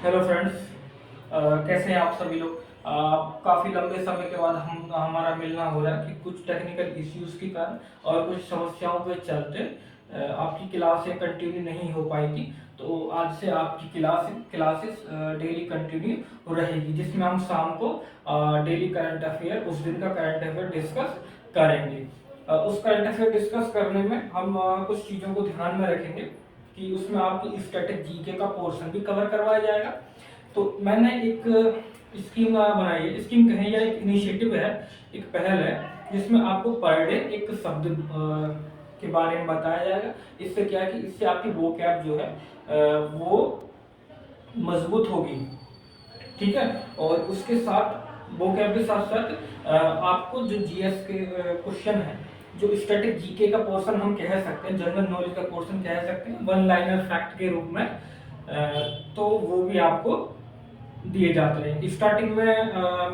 Hello friends. कैसे हैं आप सभी लोग। काफ़ी लंबे समय के बाद हम हमारा मिलना हो रहा है कि कुछ टेक्निकल इश्यूज के कारण और कुछ समस्याओं के चलते आपकी क्लासें कंटिन्यू नहीं हो पाई थी। तो आज से आपकी क्लासेस डेली कंटिन्यू रहेगी, जिसमें हम शाम को डेली करंट अफेयर, उस दिन का करंट अफेयर डिस्कस करेंगे। उस करंट अफेयर डिस्कस करने में हम कुछ चीज़ों को ध्यान में रखेंगे कि उसमें आपकी स्टैटिक जीके का पोर्शन भी कवर करवाया जाएगा। तो मैंने एक स्कीम बनाई है, स्कीम कहें या एक इनिशिएटिव है, एक पहल है, जिसमें आपको पर डे एक शब्द के बारे में बताया जाएगा। इससे क्या है कि इससे आपकी वोकैब जो है वो मजबूत होगी। ठीक है। और उसके साथ वोकैब के साथ साथ आपको जो जीएस के क्वेश्चन है, जो स्टैटिक जीके का पोर्शन हम कह सकते हैं, जनरल नॉलेज का पोर्शन कह सकते हैं, वन लाइनर फैक्ट के रूप में, तो वो भी आपको दिए जाते हैं। स्टार्टिंग में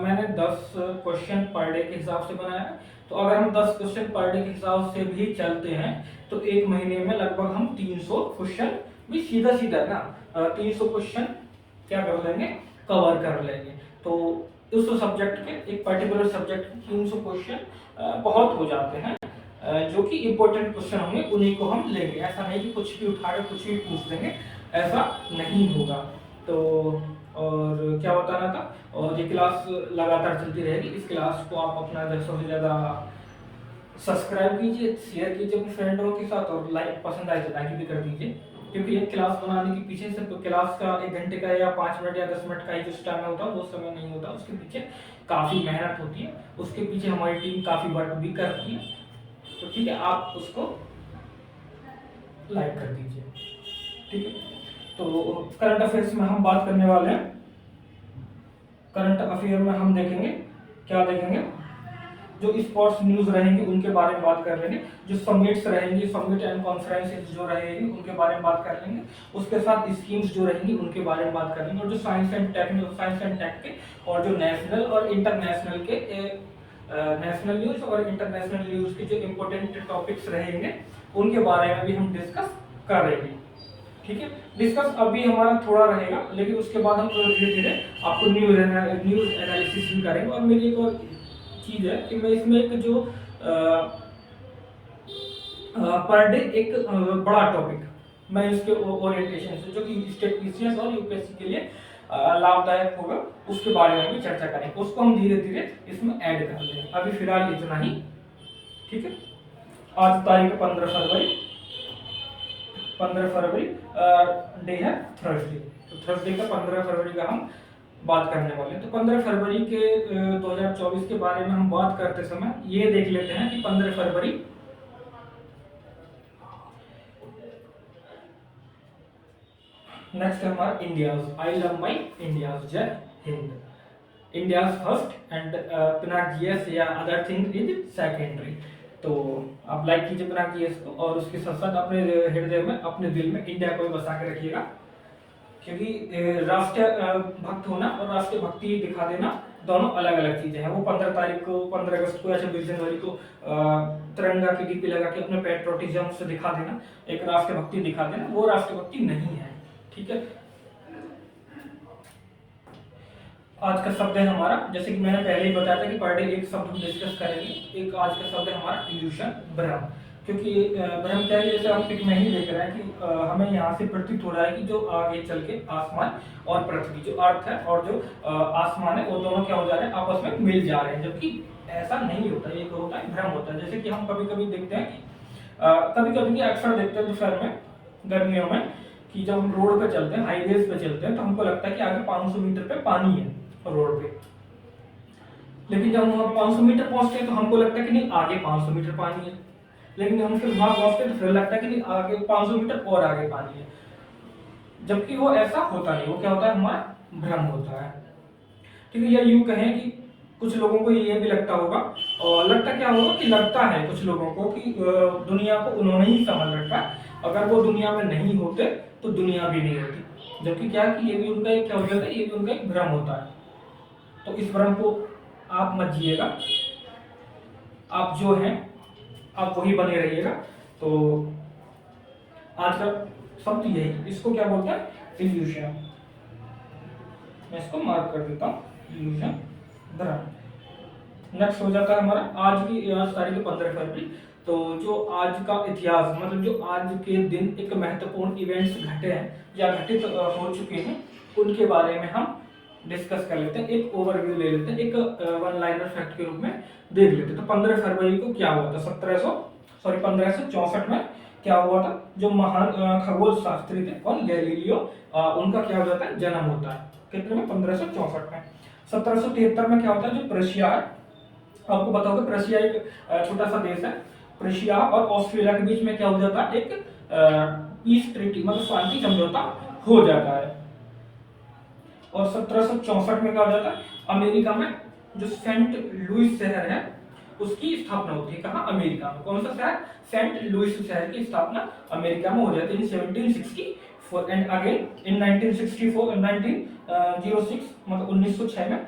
मैंने 10 क्वेश्चन पर डे के हिसाब से बनाया है। तो अगर हम 10 क्वेश्चन पर डे के हिसाब से भी चलते हैं तो एक महीने में लगभग हम 300 क्वेश्चन भी सीधा सीधा ना 300 क्वेश्चन क्या कर लेंगे, कवर कर लेंगे। तो उस सब्जेक्ट के, एक पर्टिकुलर सब्जेक्ट के 300 क्वेश्चन बहुत हो जाते हैं। जो कि इम्पोर्टेंट क्वेश्चन होंगे उन्हीं को हम लेंगे। ऐसा नहीं कि कुछ भी उठा के कुछ भी पूछ देंगे, ऐसा नहीं होगा। तो और क्या बताना था, और ये क्लास लगातार चलती रहेगी। इस क्लास को आप अपना ज़्यादा से ज़्यादा सब्सक्राइब कीजिए, शेयर कीजिए अपने फ्रेंडों के साथ, और लाइक, पसंद आए तो लाइक भी कर दीजिए। क्योंकि एक क्लास बनाने के पीछे सिर्फ क्लास का 1 घंटे का या 5 मिनट या 10 मिनट का ही जो टाइम होता है वो समय नहीं होता, उसके पीछे काफ़ी मेहनत होती है। उसके पीछे हमारी टीम काफ़ी वर्क भी करती है। तो ठीक है, आप उसको लाइक कर दीजिए। ठीक है। तो करंट अफेयर्स में हम बात करने वाले हैं। करंट अफेयर में हम देखेंगे, क्या देखेंगे, जो स्पोर्ट्स न्यूज रहेंगे उनके बारे में बात कर लेंगे। जो समिट्स रहेंगी, समिट एंड कॉन्फ्रेंसेस जो रहेंगी उनके बारे में बात कर लेंगे। उसके साथ स्कीम्स जो रहेंगी उनके बारे में बात कर लेंगे। और जो साइंस एंड टेक के और जो नेशनल और इंटरनेशनल के नेशनल न्यूज और इंटरनेशनल न्यूज के जो इम्पोर्टेंट टॉपिक्स रहेंगे उनके बारे में भी हम डिस्कस करेंगे। ठीक है। डिस्कस अभी हमारा थोड़ा रहेगा, लेकिन उसके बाद हम धीरे धीरे आपको न्यूज एनालिसिस भी करेंगे। और मेरी एक और चीज है कि मैं इसमें एक जो पर डे एक बड़ा टॉपिक मैं इसके ओरिएंटेशन से, जो कि स्टेट पीसीएस और यूपीएससी के लिए लाभदायक होगा, उसके बारे में भी चर्चा करेंगे। उसको हम धीरे धीरे इसमें ऐड कर लेंगे। अभी फिलहाल इतना ही। ठीक है। आज तारीख 15 फरवरी, 15 फरवरी डे है थर्सडे। तो थर्सडे का 15 फरवरी का हम बात करने वाले हैं। तो 15 फरवरी के 2024 के बारे में हम बात करते समय ये देख लेते हैं कि 15 फरवरी नेक्स्ट है हमारा India's, I love my India's, जय हिंद। इंडियाज फर्स्ट एंड पिनाक जीएस या अदर थिंग इज सेकेंडरी। तो आप लाइक कीजिए पिनाक जीएस को, और उसके साथ साथ अपने हृदय में, अपने दिल में इंडिया को बसा के रखिएगा। क्योंकि राष्ट्रीय भक्त होना और राष्ट्रीय भक्ति दिखा देना दोनों अलग अलग चीजें हैं। वो 15 तारीख को, 15 अगस्त को या 26 जनवरी को तिरंगा की डीपी लगा के अपने पेट्रोटिज्म से दिखा देना, एक राष्ट्रीय भक्ति दिखा देना, वो राष्ट्रीय भक्ति नहीं है। ठीक है। आज का शब्द है हमारा, जैसे कि मैंने पहले ही बताया था कि पर डे एक शब्द डिस्कस करेंगे। एक आज का शब्द है हमारा इल्यूशन, भ्रम। क्योंकि भ्रम क्या है, जैसे हम पिक में ही देख रहे हैं कि हमें यहाँ से प्रतीत हो रहा है कि जो आगे चल के आसमान और पृथ्वी, जो अर्थ है और जो आसमान है, वो दोनों क्या हो जा रहे हैं, आपस में मिल जा रहे हैं। जबकि ऐसा नहीं होता, ये होता है भ्रम होता है। जैसे कि हम कभी कभी देखते हैं कि कभी कभी अक्सर देखते हैं दोपहर में, गर्मियों में, कि जब हम रोड पे चलते हैं, हाईवेज पे चलते हैं, तो हमको लगता है कि आगे 500 मीटर पे पानी है रोड पे। लेकिन जब हम 500 मीटर पहुंचते हैं तो हमको लगता है कि नहीं, आगे 500 मीटर पानी है। लेकिन हम फिर वहां पहुंचते हैं तो फिर लगता है कि नहीं, आगे 500 मीटर और आगे पानी है। जबकि वो ऐसा होता नहीं, वो क्या होता है, हमारा भ्रम होता है। ठीक है। या यूं कहें कि कुछ लोगों को ये भी लगता होगा, और लगता क्या होगा कि लगता है कुछ लोगों को कि दुनिया को उन्होंने ही समझ रखा है, अगर वो दुनिया में नहीं होते तो दुनिया भी नहीं होती। जबकि क्या कि ये भी उनका एक क्या हो जाता है, ये भी उनका एक भ्रम होता है। तो इस भ्रम को आप मत जिएगा, आप जो हैं आप वही बने रहिएगा। तो आज का शब्द यही, इसको क्या बोलते हैं, इल्यूशन। मैं इसको मार्क कर देता हूँ, इल्यूशन ग्रांड। नेक्स्ट हो जाता है हमारा आज की तारीख 15 फरवरी। तो जो आज का इतिहास, मतलब जो आज के दिन एक महत्वपूर्ण इवेंट्स घटे हैं या घटित हो चुके हैं, उनके बारे में हम डिस्कस कर लेते हैं, एक ओवरव्यू ले लेते हैं, एक वन लाइनर फैक्ट के रूप में देख लेते हैं। तो 15 फरवरी को क्या हुआ था, 1564 में क्या हुआ था, जो महान खगोल शास्त्री थे कौन, गैलीलियो, उनका क्या हो जाता है, जन्म होता है। कितने में, 1564 में। 1773 में क्या होता है, जो प्रशिया है, आपको पता होगा प्रशिया एक छोटा सा देश है, प्रशिया और ऑस्ट्रेलिया के बीच में क्या हो जाता है, एक पीस ट्रीटी मतलब शांति समझौता हो जाता है। और 1764 में क्या हो जाता है, अमेरिका में जो सेंट लुइस शहर है उसकी स्थापना होती है। कहाँ, अमेरिका में। कौन सा शहर, सेंट लुइस शहर की स्थापना अमेरिका में हो जाती है इन 1764। एंड अगेन इन 1906 मतलब 1906 में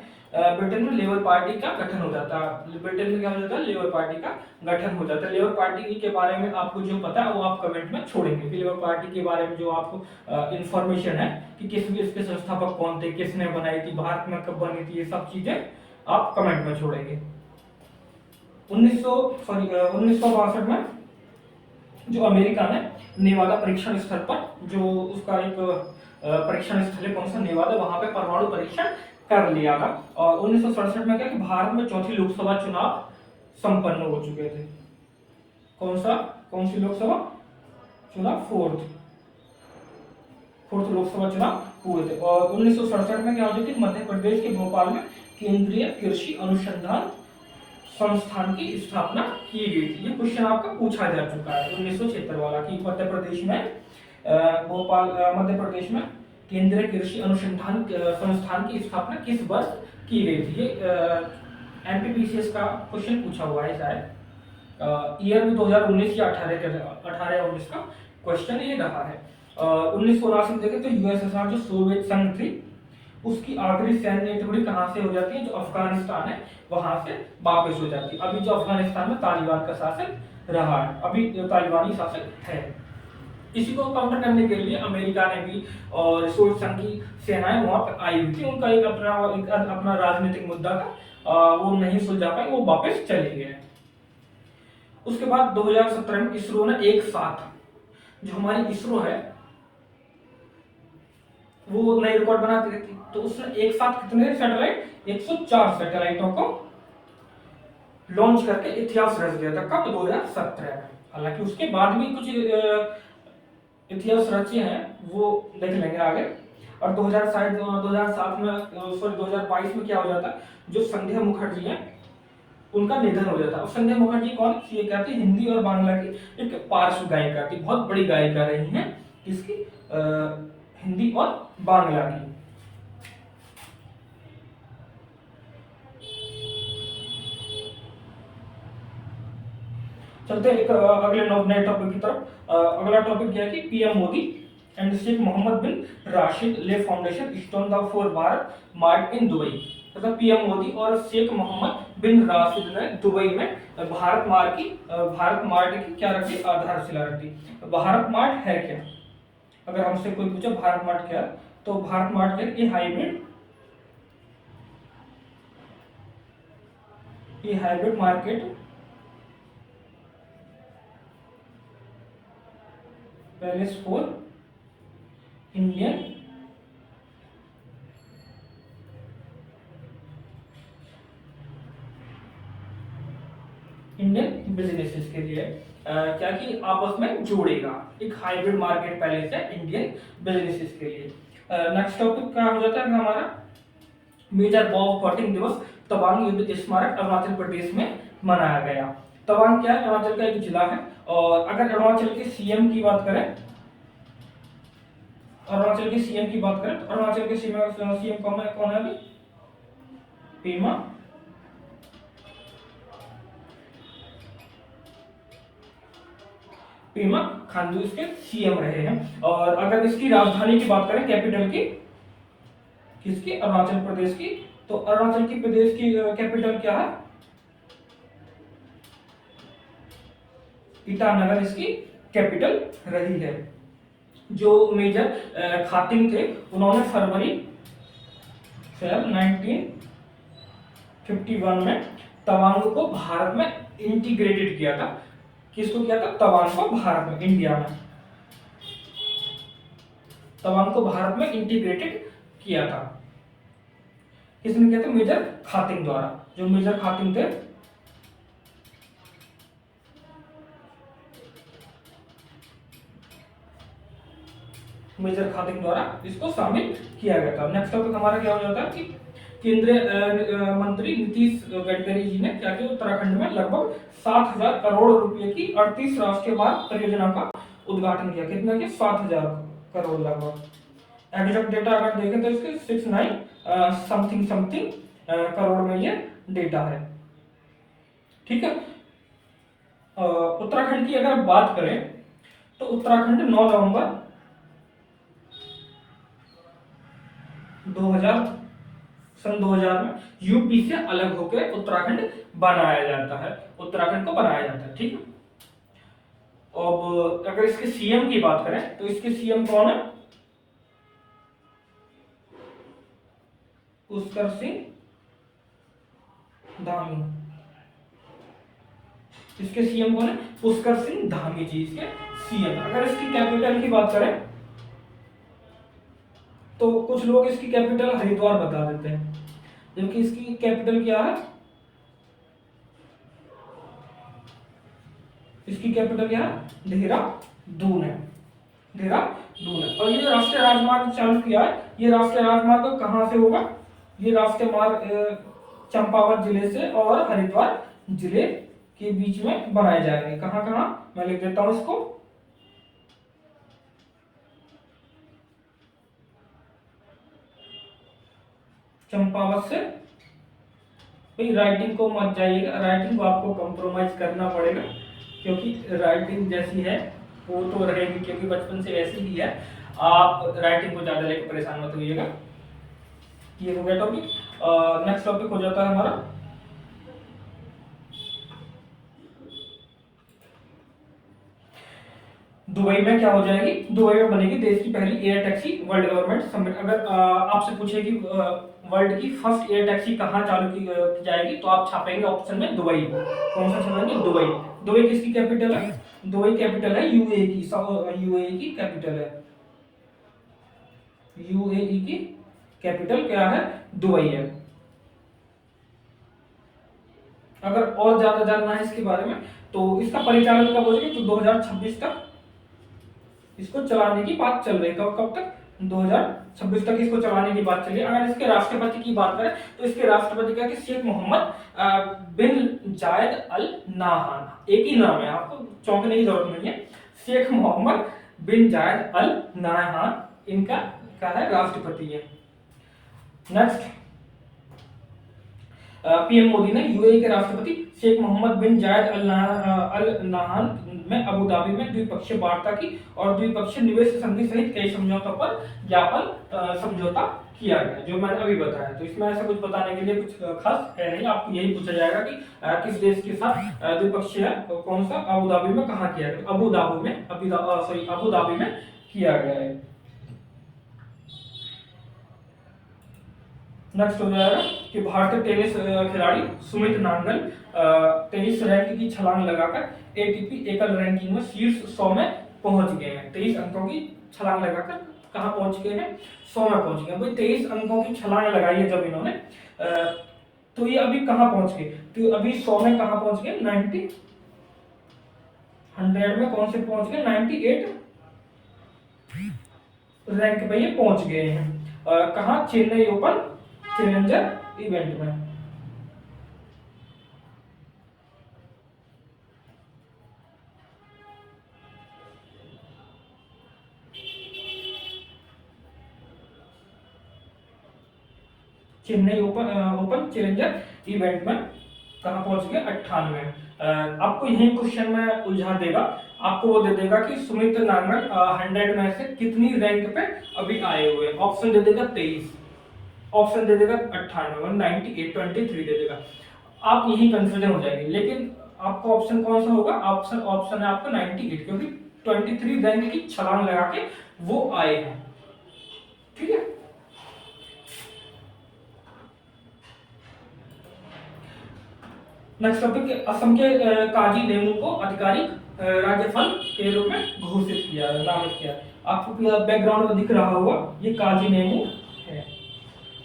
ब्रिटेन में लेबर पार्टी का गठन हो जाता है। ब्रिटेन में क्या हो जाता है, लेबर पार्टी का गठन हो जाता है। लेबर पार्टी के बारे में आपको जो पता है वो आप कमेंट में छोड़ेंगे कि लेबर पार्टी के बारे में जो आपको इंफॉर्मेशन है कि किसके संस्थापक कौन थे, किसने बनाई थी, भारत में कब बनी थी, ये सब चीजें आप कमेंट में छोड़ेंगे। 1962 में जो अमेरिका ने नेवादा परीक्षण स्थल पर, जो उसका एक परीक्षण स्थल है कौन सा, नेवादा, वहां पे परमाणु परीक्षण कर लिया था। और 1967 में क्या कि भारत में चौथी लोकसभा चुनाव संपन्न हो चुके थे। कौन सी लोकसभा चुनाव, फोर्थ लोकसभा चुनाव हुए थे। और 1967 में क्या हो कि मध्य प्रदेश के भोपाल में केंद्रीय कृषि अनुसंधान संस्थान की स्थापना की गई थी। ये क्वेश्चन आपका पूछा जा चुका है 1976 वाला कि मध्य प्रदेश में भोपाल मध्य प्रदेश में केंद्रीय कृषि अनुसंधान संस्थान की स्थापना किस वर्ष की गई थी। ये एमपीपीसीएस का क्वेश्चन पूछा हुआ है शायद, ईयर में 2019 या 18-19 का क्वेश्चन ये रहा है। 1979 में देखें तो यूएसएसआर जो सोवियत संघ थी उसकी आखिरी सैन्य टुकड़ी कहां से हो जाती है, जो अफगानिस्तान है वहां से वापस हो जाती है। अभी जो अफगानिस्तान में तालिबान का शासन रहा है, अभी तालिबानी शासन है। इसी को काउंटर करने के लिए अमेरिका ने भी और सोवियत संघ की सेनाएं वहां पर आई हुई थी। उनका एक अपना राजनीतिक मुद्दा था, वो नहीं सुलझा पाए, वो वापस चले गए। उसके बाद 2017 में इसरो ने एक साथ, जो हमारी इसरो है वो नई रिकॉर्ड बनाती रहती, तो उसने एक साथ कितने सैटेलाइट, 104 सैटेलाइटों को लॉन्च करके इतिहास रच दिया था। कब, 2017 में। हालांकि उसके बाद भी कुछ इतिहास रचे हैं, वो देख लेंगे आगे। और 2007 में सॉरी 2022 में क्या हो जाता है, जो संध्या मुखर्जी है उनका निधन हो जाता है। संध्या मुखर्जी कौन, ये क्या थी, हिंदी और बांग्ला की एक पार्श्व गायिका थी, बहुत बड़ी गायिका रही हैं, किसकी, हिंदी और बांग्ला की। चलते एक अगले नए टॉपिक की तरफ। अगला टॉपिक क्या है कि पीएम मोदी एंड शेख मोहम्मद बिन राशिद ले foundation stone the for Bharat mart in Dubai. मतलब पीएम मोदी और शेख मोहम्मद बिन राशिद ने दुबई में भारत मार्ट की क्या रखी, आधारशिला रखी। भारत मार्ट है क्या, अगर हमसे कोई पूछे भारत मार्ट क्या है, तो भारत मार्ट क्या है, hybrid market palace for Indian businesses के लिए क्या कि आपस में जोड़ेगा, एक हाइब्रिड मार्केट पैलेस है इंडियन बिजनेसेस के लिए। नेक्स्ट टॉपिक क्या हो जाता है हमारा, मेजर बॉब कटिंग दिवस तवांग युद्ध स्मारक अरुणाचल प्रदेश में मनाया गया। तवांग क्या है, अरुणाचल का एक जिला है। और अगर अरुणाचल के सीएम की बात करें, तो अरुणाचल के सीएम कौन है अभी, पेमा खांडू इसके सीएम रहे हैं। और अगर इसकी राजधानी की बात करें, कैपिटल की, किसकी, अरुणाचल प्रदेश की, तो अरुणाचल की प्रदेश की कैपिटल क्या है, ईटानगर इसकी कैपिटल रही है। जो मेजर खातिंग थे उन्होंने फरवरी साल 1951 में तवांग को भारत में इंटीग्रेटेड किया था। किसको किया था? तवांग को भारत में, इंडिया में तवांग को भारत में इंटीग्रेटेड किया था। किसने किया था? मेजर खातिंग द्वारा। जो मेजर खातिंग थे, मेजर खातिंग द्वारा इसको शामिल किया गया था। नेक्स्ट टॉपिक हमारा क्या हो जाता है कि केंद्रीय मंत्री नीतीश गडकरी जी ने क्या किया? उत्तराखंड में लगभग 7,000 करोड़ रुपए की 38 राष्ट्रीय मार्ग परियोजना का उद्घाटन किया। कितना किया? 7,000 करोड़ लगभग। एग्जैक्ट डेटा अगर देखें तो इसके 69 समथिंग समथिंग करोड़ में ये डेटा है। ठीक है। उत्तराखंड की अगर बात करें तो उत्तराखंड 9 नवंबर 2000 में यूपी से अलग होकर उत्तराखंड बनाया जाता है। उत्तराखंड को बनाया जाता है। ठीक है। अब अगर इसके सीएम की बात करें तो इसके सीएम कौन है? पुष्कर सिंह धामी। इसके सीएम कौन है? पुष्कर सिंह धामी जी इसके सीएम। अगर इसकी कैपिटल की बात करें तो कुछ लोग इसकी कैपिटल हरिद्वार बता देते हैं, जबकि इसकी कैपिटल क्या है? इसकी कैपिटल क्या है? देहरादून है। देहरादून है। और ये राष्ट्रीय राजमार्ग चालू किया है। ये राष्ट्रीय राजमार्ग कहां से होगा? ये राष्ट्रीय मार्ग चंपावत जिले से और हरिद्वार जिले के बीच में बनाए जाएंगे। कहां कहां? मैं लिख देता हूं इसको। चंपावत से, भाई राइटिंग को मत जाइएगा, राइटिंग को आपको कॉम्प्रोमाइज करना पड़ेगा, क्योंकि राइटिंग जैसी है वो तो रहेगी, क्योंकि बचपन से ऐसी ही है। आप राइटिंग को ज्यादा लेकर परेशान मत होइएगा। ये हो गया टॉपिक। नेक्स्ट टॉपिक हो जाता है हमारा दुबई में क्या हो जाएगी? दुबई में बनेगी देश की पहली air taxi world government summit. अगर आपसे पूछे कि वर्ल्ड की फर्स्ट एयर टैक्सी कहाँ चालू की जाएगी, तो आप छापेंगे ऑप्शन में दुबई। कौन सा छापेंगे? दुबई। दुबई किसकी कैपिटल है? दुबई कैपिटल है यूएई की। यूएई की कैपिटल है, यूएई की कैपिटल क्या है? दुबई है। अगर और ज्यादा जानना है इसके बारे में तो इसका परिचालन कब हो जाएगा? तो 2026 तक इसको चलाने की बात चल रही है। कब कब तक? 2026 तक इसको चलाने की बात चल रही है। अगर इसके राष्ट्रपति की बात करें तो इसके राष्ट्रपति क्या कि शेख मोहम्मद बिन जायद अल नाहान। एक ही नाम है, आपको चौंकने की जरूरत नहीं है। शेख मोहम्मद बिन जायद अल नाहान इनका क्या है? राष्ट्रपति है। नेक्स्ट, पीएम मोदी ने यूएई के राष्ट्रपति शेख मोहम्मद बिन जायद अल नाहान में अबू धाबी में द्विपक्षीय वार्ता की और द्विपक्षीय निवेश संधि सहित कई समझौतों पर ज्ञापन समझौता किया गया, जो मैंने अभी बताया। तो इसमें ऐसा कुछ बताने के लिए कुछ खास है नहीं। आपको यही पूछा जाएगा कि किस देश के साथ द्विपक्षीय कौन सा अबू धाबी में कहाँ किया गया? अबू धाबी में किया गया है। नेक्स्ट हो जाएगा कि भारतीय टेनिस खिलाड़ी सुमित नागल 23 रैंक की छलांग लगाकर एटीपी एकल रैंकिंग में शीर्ष 100 में पहुंच गए हैं। 23 अंकों की छलांग लगाकर कहां पहुंच गए हैं? 100 में पहुंच गए। भाई 23 अंकों की छलांग लगाई है जब इन्होंने, तो ये अभी कहां पहुंच गए? तो अभी 100 में कहां पहुंच गए? 100 में कौन से पहुंच गए? 98 रैंक पे ये पहुंच गए हैं। कहां? चेन्नई ओपन चैलेंजर इवेंट में। चेन्नई ओपन चैलेंजर इवेंट में कहां पहुंच गए? 98। आपको यही क्वेश्चन में उलझा देगा। आपको वो दे देगा कि सुमित नागल 100 में से कितनी रैंक पे अभी आए हुए। ऑप्शन दे देगा 23, ऑप्शन दे देगा 98, 98, 23 दे देगा। आप यही कंफ्यूजन हो जाएंगे। लेकिन आपको ऑप्शन कौन सा होगा? ऑप्शन है आपका 98, क्योंकि 23 रैंक की छलांग लगा के वो आए हैं। ठीक है। नेक्स्ट टॉपिक, असम के काजी नेमू को आधिकारिक राज्य फल के रूप में घोषित किया, नामित किया। आपको बैकग्राउंड में दिख रहा होगा, ये काजी नेमू है।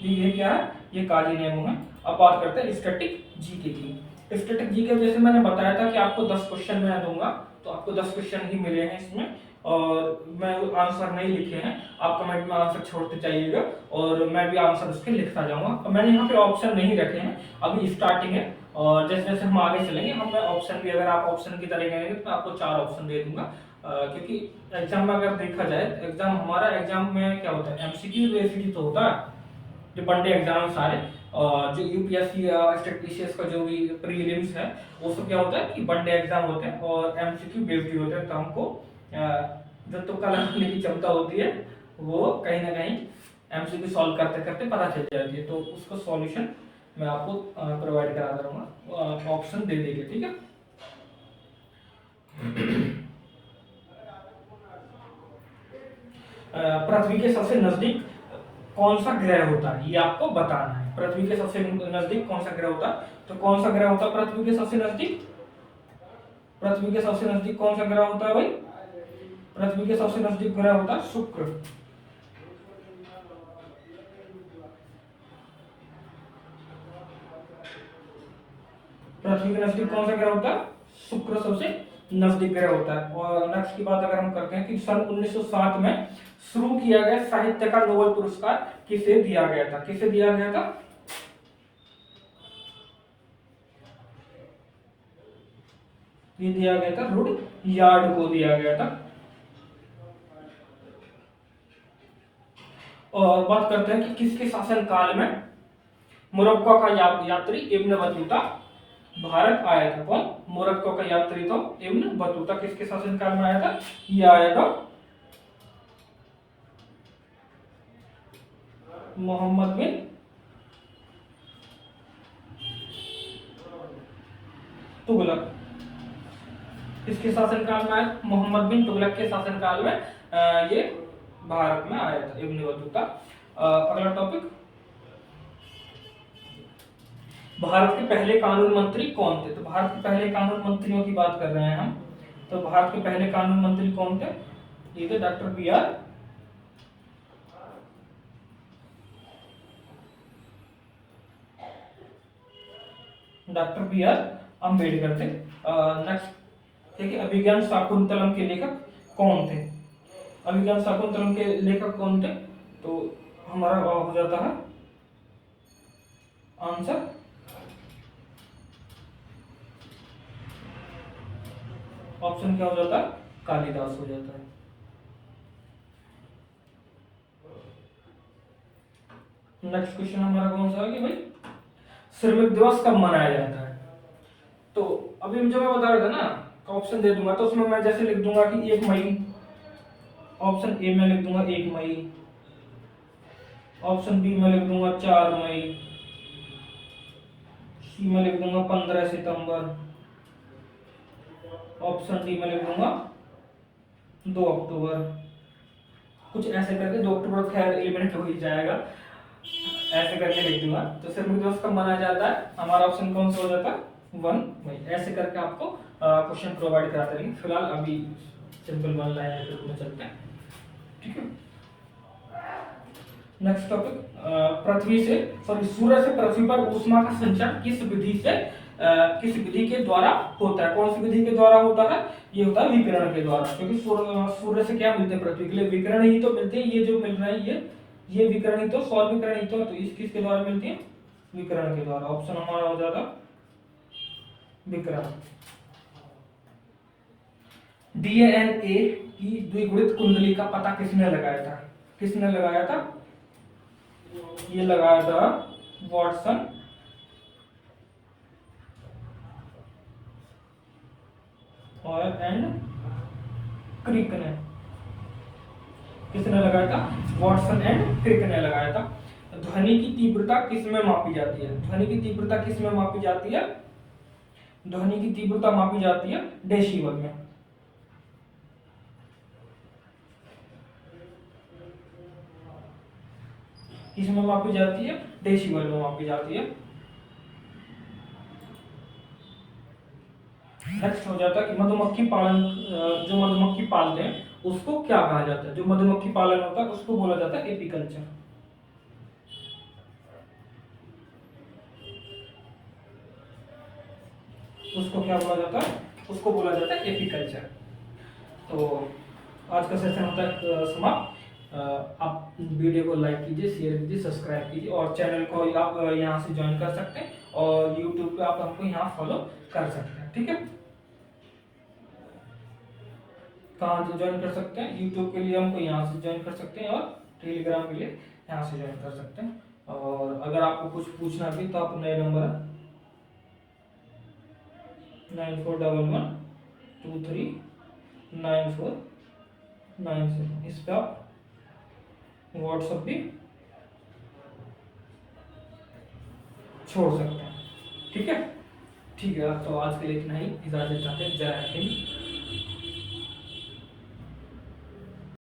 ये क्या है? ये काजी नेमू है। अब बात करते हैं स्टैटिक जीके की। स्टैटिक जीके जैसे मैंने बताया था कि आपको 10 क्वेश्चन मैं दूंगा, तो आपको 10 क्वेश्चन ही मिले हैं इसमें, और मैं आंसर नहीं लिखे हैं, आप कमेंट में आंसर छोड़ते जाइएगा और मैं भी आंसर उसके लिखता जाऊंगा। तो मैंने यहाँ पे ऑप्शन नहीं रखे हैं, अभी स्टार्टिंग है, और जैसे जैसे हम आगे चलेंगे हम ऑप्शन भी, अगर आप ऑप्शन की तरह कहेंगे तो मैं आपको 4 ऑप्शन दे दूंगा। क्योंकि एग्जाम में अगर देखा जाए, हमारा एग्जाम में क्या होता है, एमसीक्यू बेस्ड तो होता है जो वनडे एग्जाम सारे, जो यूपीएससी या स्टेट पीसीएस का जो भी प्रीलिम्स है वो सब क्या होता है कि वनडे एग्जाम होते हैं और एमसीक्यू बेस्ड होते हैं। तो हमको जो तुक्का लगाने की क्षमता होती है वो कहीं ना कहीं एमसीक्यू सॉल्व करते करते पता चल जाती है, तो उसका सॉल्यूशन मैं आपको प्रोवाइड करा दूंगा ऑप्शन दे देंगे, ठीक है। पृथ्वी के सबसे नजदीक कौन सा ग्रह होता है, ये आपको बताना है। पृथ्वी के सबसे नजदीक कौन सा ग्रह होता है, तो कौन सा ग्रह होता है पृथ्वी के सबसे नजदीक? पृथ्वी के सबसे नजदीक कौन सा ग्रह होता है भाई? पृथ्वी के सबसे नजदीक ग्रह होता है शुक्र। पृथ्वी के नजदीक कौन सा ग्रह होता है? शुक्र सबसे नजदीक ग्रह होता है। और नेक्स्ट की बात अगर हम करते हैं कि सन 1907 में शुरू किया गया साहित्य का नोबेल पुरस्कार किसे दिया गया था? किसे दिया गया था? ये दिया गया था रुडयार्ड को दिया गया था। और बात करते हैं कि किसके शासन काल में मोरक्को का यात्री इब्न बतूता भारत आया था? कौन मोरक्को का यात्री था? Ibn Battuta. किसके शासन काल में आया था? ये आया था मोहम्मद बिन तुगलक। किसके शासन काल में आया? मोहम्मद बिन तुगलक के शासन काल में ये भारत में आया था इब्न बतूता। अगला टॉपिक, भारत के पहले कानून मंत्री कौन थे? तो भारत के पहले कानून मंत्रियों की बात कर रहे हैं हम। तो भारत के पहले कानून मंत्री कौन थे? ये थे डॉक्टर बी आर अम्बेडकर थे। नेक्स्ट, ठीक है, अभिज्ञान शाकुंतलम के लेखक कौन थे? अभिज्ञान शाकुंतलम के लेखक कौन थे? तो हमारा हो जाता है आंसर ऑप्शन क्या हो जाता है? कालिदास हो जाता है। नेक्स्ट क्वेश्चन हमारा कौन सा है कि भाई श्रमिक दिवस कब मनाया जाता है? तो अभी जो मैं बता रहा था ना, ऑप्शन दे दूंगा तो उसमें मैं जैसे लिख दूंगा कि 1 मई, ऑप्शन ए में लिख दूंगा 1 मई, ऑप्शन बी में लिख दूंगा 4 मई, सी में लिख दूंगा 15 सितंबर, ऑप्शन डी में लिख दूंगा 2 अक्टूबर। कुछ ऐसे करके 2 अक्टूबर खैर एलिमिनेट हो ही जाएगा, ऐसे करके लिख दूंगा। तो श्रमिक दिवस कब मनाया जाता है? हमारा ऑप्शन कौन सा हो जाता है? 1 मई। ऐसे करके आपको क्वेश्चन प्रोवाइड कराते रहेंगे। फिलहाल अभी सिंपल 1 लाइन में चलते हैं, ठीक है। नेक्स्ट टॉपिक, पृथ्वी से सॉरी सूर्य से पृथ्वी पर ऊष्मा का संचार किस विधि से किस विधि के द्वारा होता है? कौन सी विधि के द्वारा होता है? ये होता है विकिरण के द्वारा, क्योंकि सूर्य से क्या मिलते हैं पृथ्वी के लिए? विकिरण ही तो मिलते हैं। ये जो मिल रहा है ये विकिरण ही तो, सौर विकिरण ही तो इस किसके द्वारा मिलती है? विकिरण के द्वारा। ऑप्शन हमारा हो जाता विकिरण। डीएनए की द्विगुणित कुंडली का पता किसने लगाया था? किसने लगाया था? ये लगाया था वॉटसन और एंड क्रिक ने। किसने लगाया था? वॉटसन एंड क्रिक ने लगाया था। ध्वनि की तीव्रता किस में मापी जाती है? ध्वनि की तीव्रता किस में मापी जाती है? ध्वनि की तीव्रता मापी जाती है डेसिबल में। किस में मापी जाती है? डेसिबल में मापी जाती है। नेक्स्ट हो जाता है कि मधुमक्खी पालन, जो मधुमक्खी पालते हैं उसको क्या कहा जाता है? जो मधुमक्खी पालन होता है उसको बोला जाता है एपीकल्चर। उसको क्या बोला जाता है? उसको बोला जाता है एपीकल्चर। तो आज का सेशन होता है समाप्त। आप वीडियो को लाइक कीजिए, शेयर कीजिए, सब्सक्राइब कीजिए और चैनल को आप यहाँ से ज्वाइन कर सकते हैं और यूट्यूब पे आप हमको यहाँ फॉलो कर सकते हैं। ठीक है, कहाँ से ज्वाइन कर सकते हैं? यूट्यूब के लिए हमको यहाँ से ज्वाइन कर सकते हैं और टेलीग्राम के लिए यहाँ से ज्वाइन कर सकते हैं। और अगर आपको कुछ पूछना भी तो आप नए नंबर 9411239497 इस पर आप व्हाट्सएप भी छोड़ सकते हैं। ठीक है, ठीक है। तो आज के लिए इतना ही, इजाजत चाहते हैं। जय हिंद।